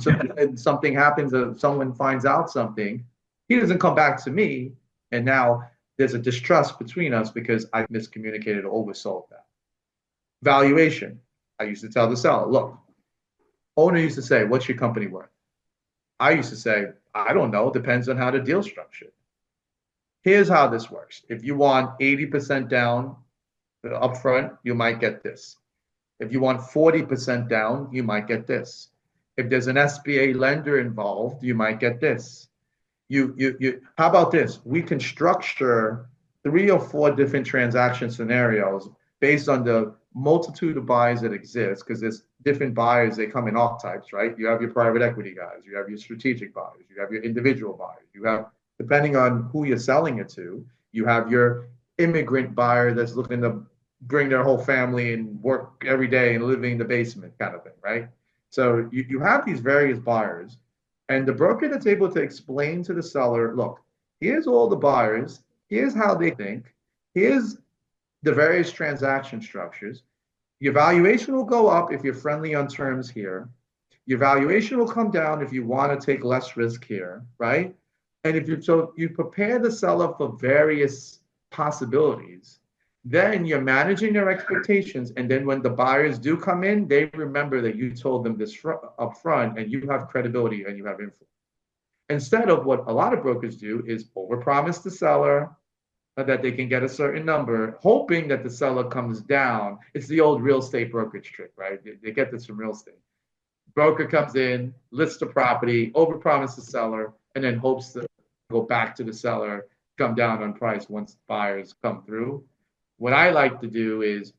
something happens, or someone finds out something, he doesn't come back to me, and now there's a distrust between us because I miscommunicated or oversold that. Valuation. I used to tell the seller, look, owner used to say, what's your company worth? I used to say, I don't know, depends on how the deal's structured. Here's how this works. If you want 80% down upfront, you might get this. If you want 40% down, you might get this. If there's an SBA lender involved, you might get this. How about this? We can structure 3 or 4 different transaction scenarios based on the multitude of buyers that exist, because there's different buyers, they come in all types, right? You have your private equity guys, you have your strategic buyers, you have your individual buyers, you have, depending on who you're selling it to, you have your immigrant buyer that's looking to bring their whole family and work every day and living in the basement kind of thing, right? So you have these various buyers, and the broker that's able to explain to the seller, look, here's all the buyers, here's how they think, here's the various transaction structures. Your valuation will go up if you're friendly on terms here. Your valuation will come down if you want to take less risk here, right? And if you prepare the seller for various possibilities, then you're managing their expectations. And then when the buyers do come in, they remember that you told them this up front, and you have credibility and you have influence. Instead of what a lot of brokers do is overpromise the seller that they can get a certain number, hoping that the seller comes down. It's the old real estate brokerage trick, right? They get this from real estate. Broker comes in, lists the property, overpromises the seller, and then hopes to go back to the seller, come down on price once buyers come through. What I like to do is,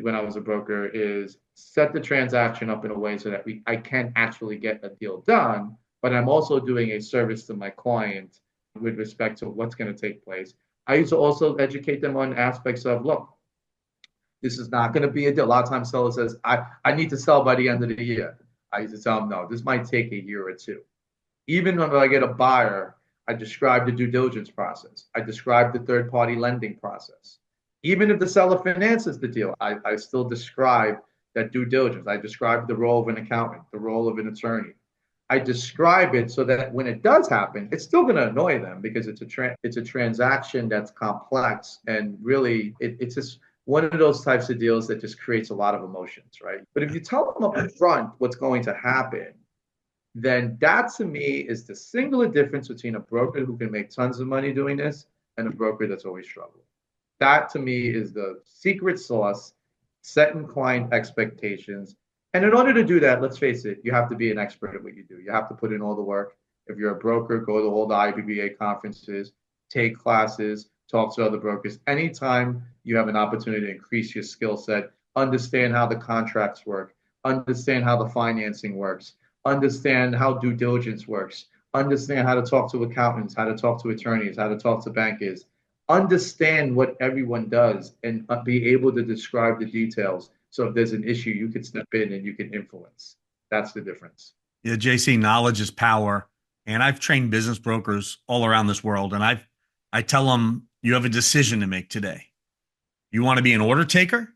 when I was a broker, is set the transaction up in a way so that I can actually get a deal done, but I'm also doing a service to my client with respect to what's going to take place. I used to also educate them on aspects of, look, this is not going to be a deal. A lot of times seller says, I need to sell by the end of the year. I used to tell them, no, this might take a year or 2. Even when I get a buyer, I describe the due diligence process. I describe the third-party lending process. Even if the seller finances the deal, I still describe that due diligence. I describe the role of an accountant, the role of an attorney. I describe it so that when it does happen, it's still going to annoy them because it's a transaction that's complex, and really it's just one of those types of deals that just creates a lot of emotions, right? But if you tell them up front what's going to happen, then that to me is the singular difference between a broker who can make tons of money doing this and a broker that's always struggling. That to me is the secret sauce, setting client expectations. And in order to do that, let's face it, you have to be an expert at what you do. You have to put in all the work. If you're a broker, go to all the IBBA conferences, take classes, talk to other brokers. Anytime you have an opportunity to increase your skill set, understand how the contracts work, understand how the financing works, understand how due diligence works, understand how to talk to accountants, how to talk to attorneys, how to talk to bankers. understand what everyone does and be able to describe the details. So if there's an issue, you can step in and you can influence. That's the difference. Yeah, JC, knowledge is power. And I've trained business brokers all around this world. And I tell them, you have a decision to make today. You want to be an order taker,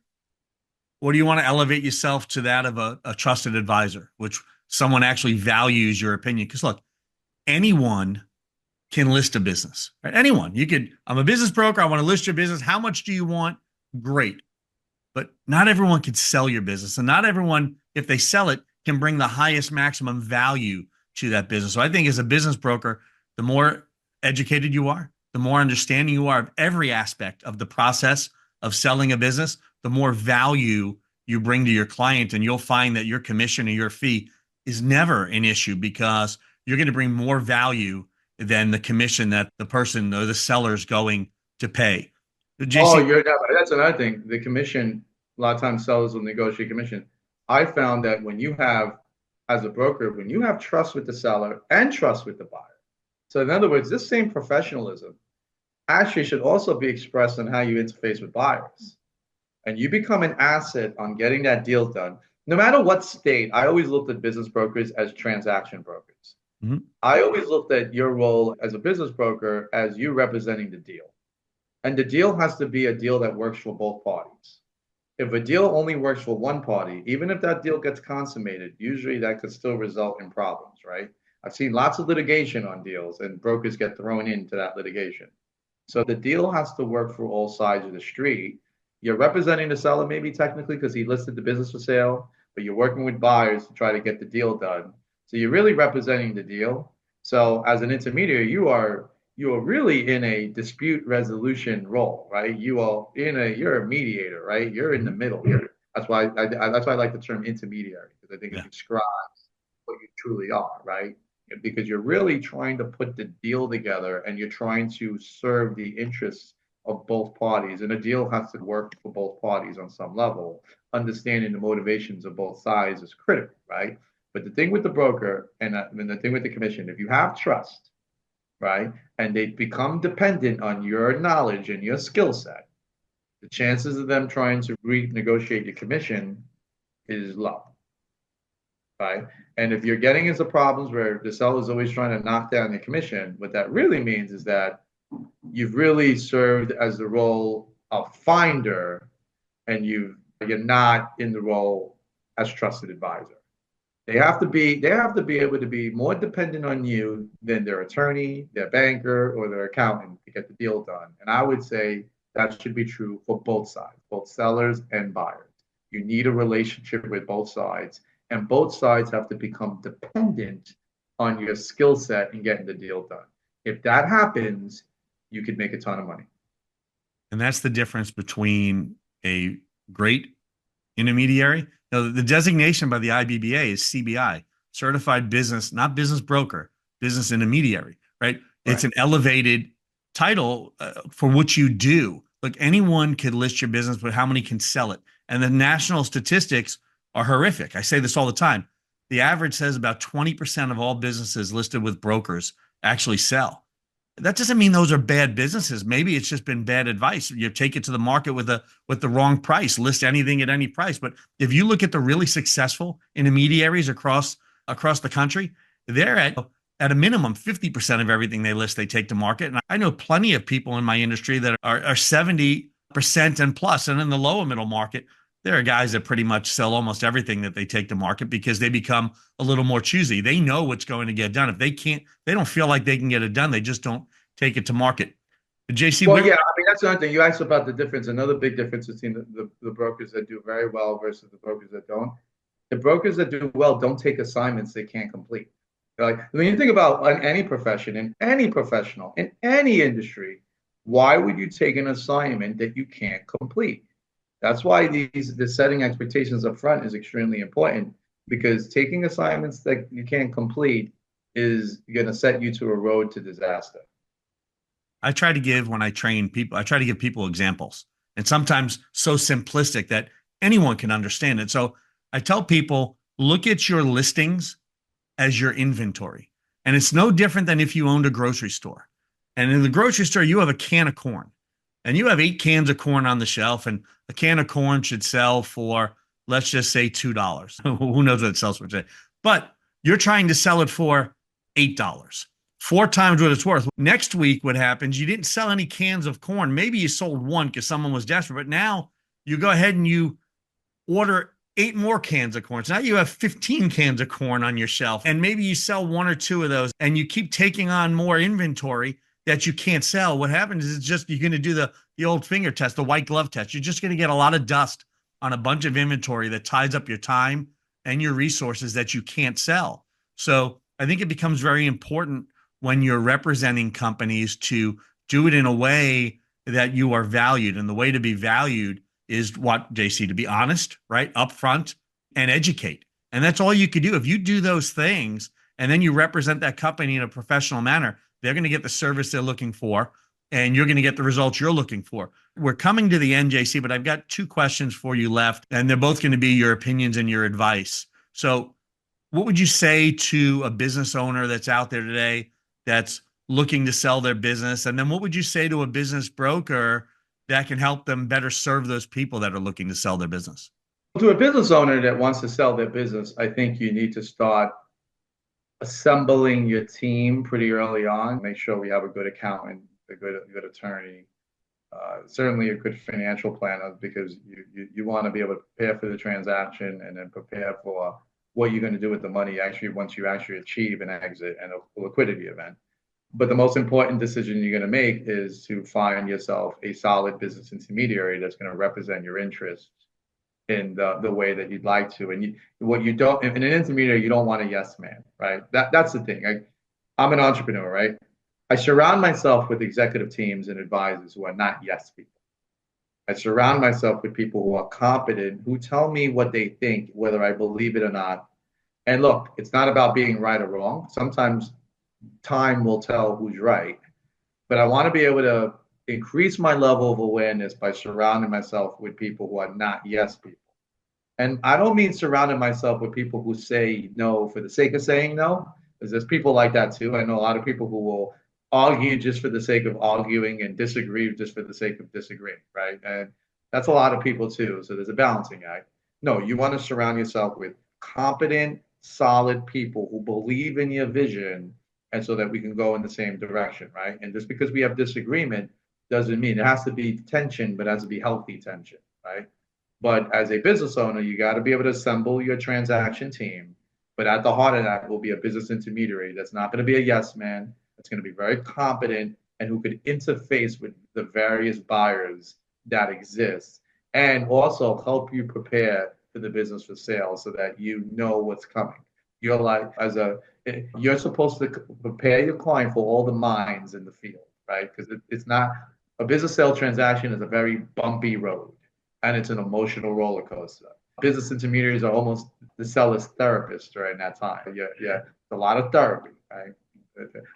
or do you want to elevate yourself to that of a trusted advisor, which someone actually values your opinion? Because look, anyone can list a business, right? Anyone. You could, I'm a business broker. I want to list your business. How much do you want? Great. But not everyone can sell your business. And not everyone, if they sell it, can bring the highest maximum value to that business. So I think as a business broker, the more educated you are, the more understanding you are of every aspect of the process of selling a business, the more value you bring to your client. And you'll find that your commission or your fee is never an issue because you're going to bring more value than the commission that the person or the seller is going to pay. JC, that's another thing. The commission, a lot of times sellers will negotiate commission. I found that when you have, as a broker, when you have trust with the seller and trust with the buyer. So in other words, this same professionalism actually should also be expressed in how you interface with buyers. And you become an asset on getting that deal done. No matter what state, I always looked at business brokers as transaction brokers. Mm-hmm. I always looked at your role as a business broker as you representing the deal. And the deal has to be a deal that works for both parties. If a deal only works for one party, even if that deal gets consummated, usually that could still result in problems, right? I've seen lots of litigation on deals and brokers get thrown into that litigation. So the deal has to work for all sides of the street. You're representing the seller maybe technically because he listed the business for sale, but you're working with buyers to try to get the deal done. So you're really representing the deal. So as an intermediary, you are really in a dispute resolution role, right? You're a mediator, right? You're in the middle here. That's why I like the term intermediary, because I think it describes what you truly are, right? Because you're really trying to put the deal together and you're trying to serve the interests of both parties. And a deal has to work for both parties on some level. Understanding the motivations of both sides is critical, right? But the thing with the broker and the thing with the commission, if you have trust, right, and they become dependent on your knowledge and your skill set, the chances of them trying to renegotiate your commission is low, right? And if you're getting into problems where the seller is always trying to knock down your commission, what that really means is that you've really served as the role of finder, and you're not in the role as trusted advisor. They have to be able to be more dependent on you than their attorney, their banker, or their accountant to get the deal done. And I would say that should be true for both sides, both sellers and buyers. You need a relationship with both sides, and both sides have to become dependent on your skill set in getting the deal done. If that happens, you could make a ton of money. And that's the difference between a great intermediary. Now, the designation by the IBBA is CBI, certified business, not business broker, business intermediary, right? It's an elevated title for what you do. Look, anyone could list your business, but how many can sell it? And the national statistics are horrific. I say this all the time. The average says about 20% of all businesses listed with brokers actually sell. That doesn't mean those are bad businesses. Maybe it's just been bad advice. You take it to the market with the wrong price, list anything at any price. But if you look at the really successful intermediaries across the country, they're at a minimum 50% of everything they list, they take to market. And I know plenty of people in my industry that are 70% and plus. And in the lower middle market, there are guys that pretty much sell almost everything that they take to market because they become a little more choosy. They know what's going to get done. If they don't feel like they can get it done, they just don't take it to market. But JC, that's another thing. You asked about the difference. Another big difference between the brokers that do very well versus the brokers that don't. The brokers that do well don't take assignments they can't complete. Like when you think about any profession, in any professional, in any industry, why would you take an assignment that you can't complete? That's why the setting expectations up front is extremely important, because taking assignments that you can't complete is going to set you to a road to disaster. I try to give, when I train people, I try to give people examples, and sometimes so simplistic that anyone can understand it. So I tell people, look at your listings as your inventory. And it's no different than if you owned a grocery store. And in the grocery store, you have a can of corn. and you have 8 cans of corn on the shelf, and a can of corn should sell for, let's just say, $2. Who knows what it sells for today? But you're trying to sell it for $8, 4 times what it's worth. Next week, what happens? You didn't sell any cans of corn. Maybe you sold one because someone was desperate, but now you go ahead and you order 8 more cans of corn. So now you have 15 cans of corn on your shelf, and maybe you sell 1 or 2 of those, and you keep taking on more inventory that you can't sell. What happens is, it's just, you're going to do the old finger test, the white glove test. You're just going to get a lot of dust on a bunch of inventory that ties up your time and your resources that you can't sell. So I think it becomes very important when you're representing companies to do it in a way that you are valued. And the way to be valued is what, JC, to be honest, right? Upfront, and educate. And that's all you could do. If you do those things and then you represent that company in a professional manner, they're going to get the service they're looking for, and you're going to get the results you're looking for. We're coming to the end, JC, but I've got 2 questions for you left, and they're both going to be your opinions and your advice. So what would you say to a business owner that's out there today that's looking to sell their business? And then what would you say to a business broker that can help them better serve those people that are looking to sell their business? To a business owner that wants to sell their business, I think you need to start assembling your team pretty early on. Make sure we have a good accountant, a good attorney, certainly a good financial planner, because you want to be able to prepare for the transaction and then prepare for what you're going to do with the money actually once you actually achieve an exit and a liquidity event. But the most important decision you're going to make is to find yourself a solid business intermediary that's going to represent your interests in the way that you'd like to. And what you don't, in an intermediary, you don't want a yes man, right? That's the thing. I'm an entrepreneur, right? I surround myself with executive teams and advisors who are not yes people. I surround myself with people who are competent, who tell me what they think, whether I believe it or not. And look, it's not about being right or wrong. Sometimes time will tell who's right. But I want to be able to increase my level of awareness by surrounding myself with people who are not yes people. And I don't mean surrounding myself with people who say no for the sake of saying no, because there's people like that too. I know a lot of people who will argue just for the sake of arguing and disagree just for the sake of disagreeing, right? And that's a lot of people too. So there's a balancing act. No, you want to surround yourself with competent, solid people who believe in your vision, and so that we can go in the same direction, right? And just because we have disagreement doesn't mean it has to be tension, but it has to be healthy tension, right? But as a business owner, you got to be able to assemble your transaction team. But at the heart of that will be a business intermediary that's not going to be a yes man. That's going to be very competent and who could interface with the various buyers that exist, and also help you prepare for the business for sale so that you know what's coming. You're supposed to prepare your client for all the mines in the field, right? Because it's not, a business sale transaction is a very bumpy road, and it's an emotional roller coaster. Business intermediaries are almost the seller's therapist during that time. Yeah, it's a lot of therapy, right?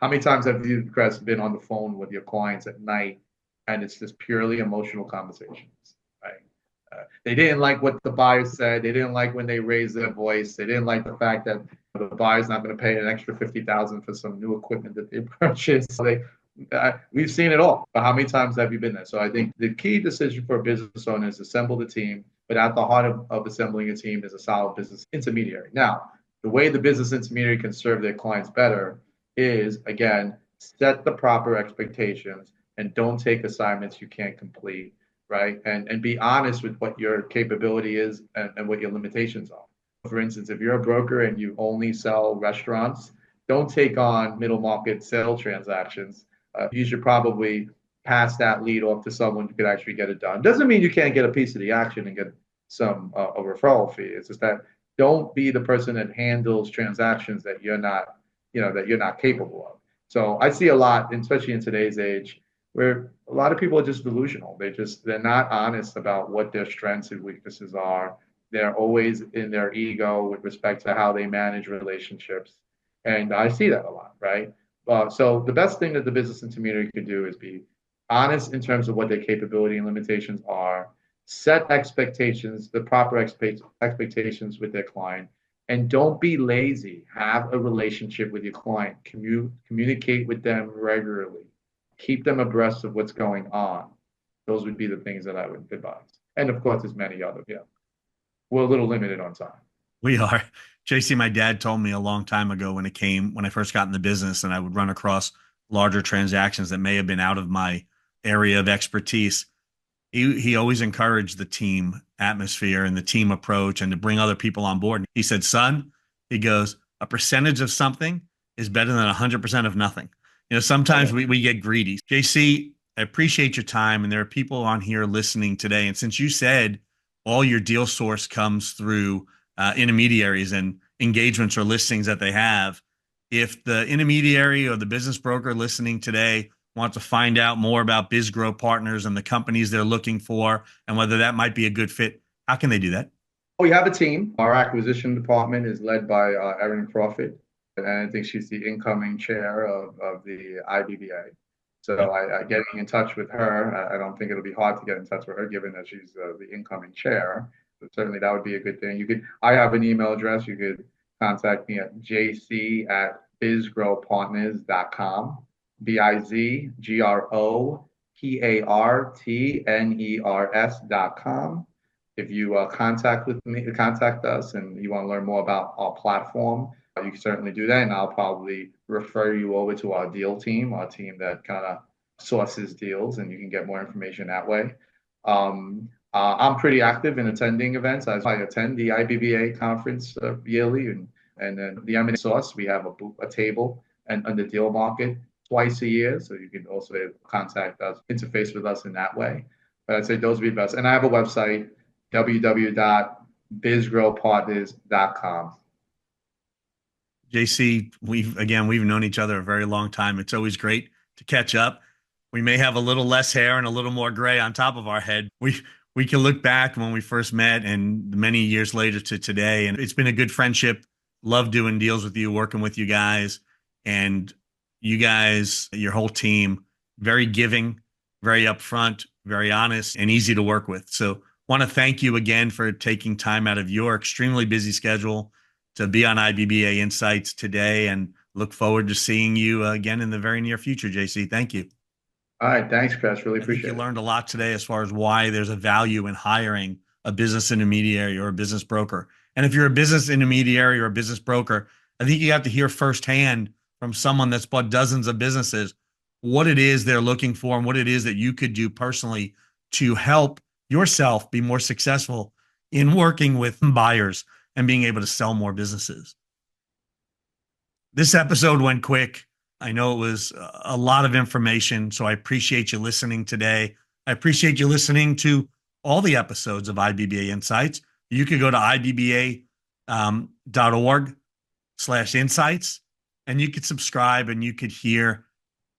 How many times have you, Chris, been on the phone with your clients at night, and it's just purely emotional conversations, right? They didn't like what the buyer said. They didn't like when they raised their voice. They didn't like the fact that the buyer's not going to pay an extra $50,000 for some new equipment that they purchased. So we've seen it all. But how many times have you been there? So I think the key decision for a business owner is assemble the team. But at the heart of assembling a team is a solid business intermediary. Now, the way the business intermediary can serve their clients better is, again, set the proper expectations and don't take assignments you can't complete, right? And be honest with what your capability is and what your limitations are. For instance, if you're a broker and you only sell restaurants, don't take on middle market sale transactions. You should probably pass that lead off to someone who could actually get it done. Doesn't mean you can't get a piece of the action and get some a referral fee. It's just that don't be the person that handles transactions that you're not capable of. So I see a lot, especially in today's age, where a lot of people are just delusional. They're not honest about what their strengths and weaknesses are. They're always in their ego with respect to how they manage relationships. And I see that a lot, right? So the best thing that the business intermediary can do is be honest in terms of what their capability and limitations are, set expectations, the proper expectations with their client, and don't be lazy. Have a relationship with your client. Communicate with them regularly. Keep them abreast of what's going on. Those would be the things that I would advise. And of course, there's many others. Yeah, we're a little limited on time. We are. JC, my dad told me a long time ago when I first got in the business and I would run across larger transactions that may have been out of my area of expertise. He always encouraged the team atmosphere and the team approach and to bring other people on board. He said, son, he goes, a percentage of something is better than 100% of nothing. Sometimes we get greedy. JC, I appreciate your time. And there are people on here listening today. And since you said all your deal source comes through intermediaries and engagements or listings that they have, if the intermediary or the business broker listening today want to find out more about BizGrow Partners and the companies they're looking for and whether that might be a good fit, how can they do that? We have a team. Our acquisition department is led by Erin Crawford, and I think she's the incoming chair of the IBBA. So getting in touch with her, I don't think it'll be hard to get in touch with her given that she's the incoming chair. But certainly that would be a good thing. I have an email address. You could contact me at jc@bizgrowpartners.com. bizgropartners.com. If you contact us and you want to learn more about our platform, you can certainly do that. And I'll probably refer you over to our deal team, our team that kind of sources deals, and you can get more information that way. I'm pretty active in attending events. I attend the IBBA conference yearly, and then the M&A Source, we have a table and on the deal market twice a year. So you can also contact us, interface with us in that way. But I'd say those would be best. And I have a website, www.bizgrowpartners.com. JC, we've known each other a very long time. It's always great to catch up. We may have a little less hair and a little more gray on top of our head. We can look back when we first met and many years later to today. And it's been a good friendship. Love doing deals with you, working with you guys. And you guys, your whole team, very giving, very upfront, very honest, and easy to work with. So want to thank you again for taking time out of your extremely busy schedule to be on IBBA Insights today, and look forward to seeing you again in the very near future, JC. Thank you. All right. Thanks, Chris. Really appreciate it. You learned a lot today as far as why there's a value in hiring a business intermediary or a business broker. And if you're a business intermediary or a business broker, I think you have to hear firsthand from someone that's bought dozens of businesses what it is they're looking for and what it is that you could do personally to help yourself be more successful in working with buyers and being able to sell more businesses. This episode went quick. I know it was a lot of information, so I appreciate you listening today. I appreciate you listening to all the episodes of IBBA Insights. You could go to ibba.org/insights, and you could subscribe and you could hear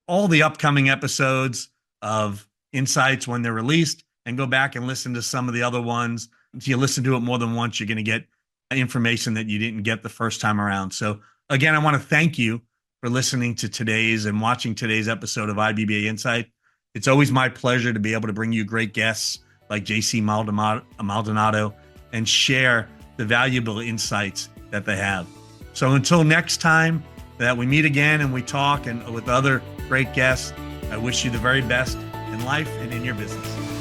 all the upcoming episodes of Insights when they're released, and go back and listen to some of the other ones. If you listen to it more than once, you're going to get information that you didn't get the first time around. So again, I want to thank you for listening to today's and watching today's episode of IBBA Insight. It's always my pleasure to be able to bring you great guests like JC Maldonado and share the valuable insights that they have. So until next time that we meet again and we talk and with other great guests, I wish you the very best in life and in your business.